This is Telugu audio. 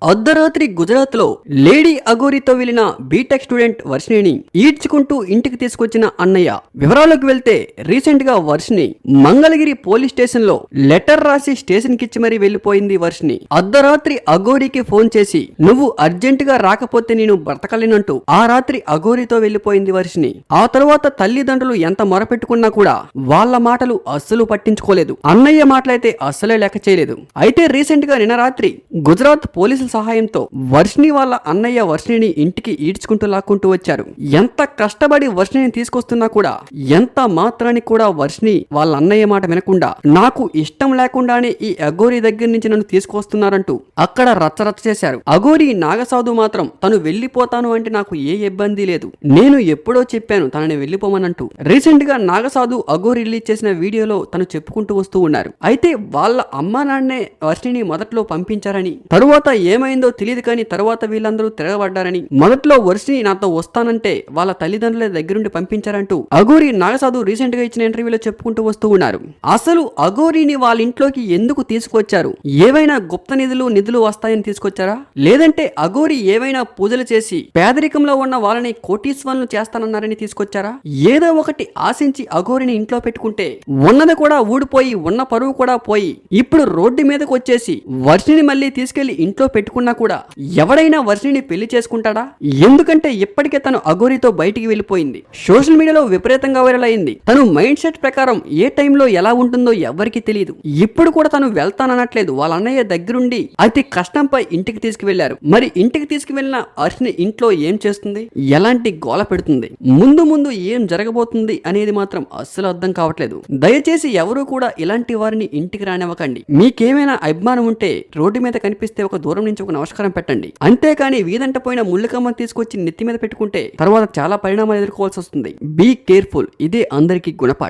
అర్ధరాత్రి గుజరాత్ లో లేడీ అఘోరితో వెళ్లిన బీటెక్ స్టూడెంట్ వర్షిణిని ఈడ్చుకుంటూ ఇంటికి తీసుకొచ్చిన అన్నయ్య. వివరాలకు వెళ్తే రీసెంట్ గా వర్షిణి మంగళగిరి పోలీస్ స్టేషన్ లో లెటర్ రాసి స్టేషన్ కిచ్చి మరీ వెళ్లిపోయింది. వర్షిణి అర్ధరాత్రి అఘోరికి ఫోన్ చేసి నువ్వు అర్జెంట్ గా రాకపోతే నేను బ్రతకలేనంటూ ఆ రాత్రి అఘోరితో వెళ్లిపోయింది వర్షిణి. ఆ తరువాత తల్లిదండ్రులు ఎంత మొరపెట్టుకున్నా కూడా వాళ్ళ మాటలు అస్సలు పట్టించుకోలేదు. అన్నయ్య మాటలైతే అస్సలే లెక్క చేయలేదు. అయితే రీసెంట్ గా నిన్న రాత్రి గుజరాత్ పోలీసుల సహాయంతో వర్షిణి వాళ్ళ అన్నయ్య వర్షిణిని ఇంటికి ఈడ్చుకుంటూ లాక్కుంటూ వచ్చారు. ఎంత కష్టపడి వర్షిణిని తీసుకొస్తున్నా కూడా ఎంత మాత్రానికి కూడా వర్షిణి వాళ్ళ అన్నయ్య మాట వినకుండా నాకు ఇష్టం లేకుండానే ఈ అఘోరి దగ్గర నుంచి నన్ను తీసుకొస్తున్నారంటూ అక్కడ రచ్చరచ్చ చేశారు. అఘోరి నాగసాధు మాత్రం తను వెళ్లిపోతాను అంటే నాకు ఏ ఇబ్బంది లేదు, నేను ఎప్పుడో చెప్పాను తనని వెళ్లిపోమనంటూ రీసెంట్ గా నాగసాధు అఘోరి రిలీజ్ చేసిన వీడియోలో తను చెప్పుకుంటూ వస్తూ ఉన్నారు. అయితే వాళ్ళ అమ్మా నాన్నే వర్షిణిని మొదట్లో పంపించారని, తరువాత ఏమైందో తెలియదు కానీ తర్వాత వీళ్ళందరూ తిరగబడ్డారని, మొదట్లో వర్షిణి నాతో వస్తానంటే వాళ్ళ తల్లిదండ్రుల దగ్గరుండి పంపించారంటూ అఘోరి నాగసాధు రీసెంట్ గా ఇచ్చిన ఇంటర్వ్యూలో చెప్పుకుంటూ వస్తూ ఉన్నారు. అసలు అఘోరిని వాళ్ళ ఇంట్లోకి ఎందుకు తీసుకొచ్చారు? ఏవైనా గుప్త నిధులు వస్తాయని తీసుకొచ్చారా, లేదంటే అఘోరి ఏవైనా పూజలు చేసి పేదరికంలో ఉన్న వాళ్ళని కోటీశ్వరులను చేస్తానన్నారని తీసుకొచ్చారా? ఏదో ఒకటి ఆశించి అఘోరిని ఇంట్లో పెట్టుకుంటే ఉన్నది కూడా ఊడిపోయి ఉన్న పరువు కూడా పోయి ఇప్పుడు రోడ్డు మీదకి వచ్చేసి వర్షిణిని మళ్ళీ తీసుకెళ్లి ఇంట్లో పెట్టుకున్నా కూడా ఎవడైనా వర్షిణిని పెళ్లి చేసుకుంటాడా? ఎందుకంటే ఇప్పటికే తను అఘోరితో బయటికి వెళ్ళిపోయింది. సోషల్ మీడియాలో విపరీతంగా వైరల్ అయింది. తను మైండ్ సెట్ ప్రకారం ఏ టైంలో ఎలా ఉంటుందో ఎవరికి తెలియదు. ఇప్పుడు కూడా తను వెళ్తాననట్లేదు. వాళ్ళ అన్నయ్య దగ్గరుండి అతి కష్టంపై ఇంటికి తీసుకువెళ్లారు. మరి ఇంటికి తీసుకువెళ్ళిన వర్షిణి ఇంట్లో ఏం చేస్తుంది, ఎలాంటి గోల పెడుతుంది, ముందు ముందు ఏం జరగబోతుంది అనేది మాత్రం అస్సలు అర్థం కావట్లేదు. దయచేసి ఎవరు కూడా ఇలాంటి వారిని ఇంటికి రానివ్వకండి. మీకేమైనా అభిమానం ఉంటే రోడ్డు మీద కనిపిస్తే ఒక దూరం నుంచి ఒక నమస్కారం పెట్టండి. అంతేకాని వీధంట పోయిన ముళ్ళకమ్మని తీసుకొచ్చి నెత్తి మీద పెట్టుకుంటే తర్వాత చాలా పరిణామాలు ఎదుర్కోవాల్సి వస్తుంది. Be careful. ఇదే అందరికీ గుణపాఠం.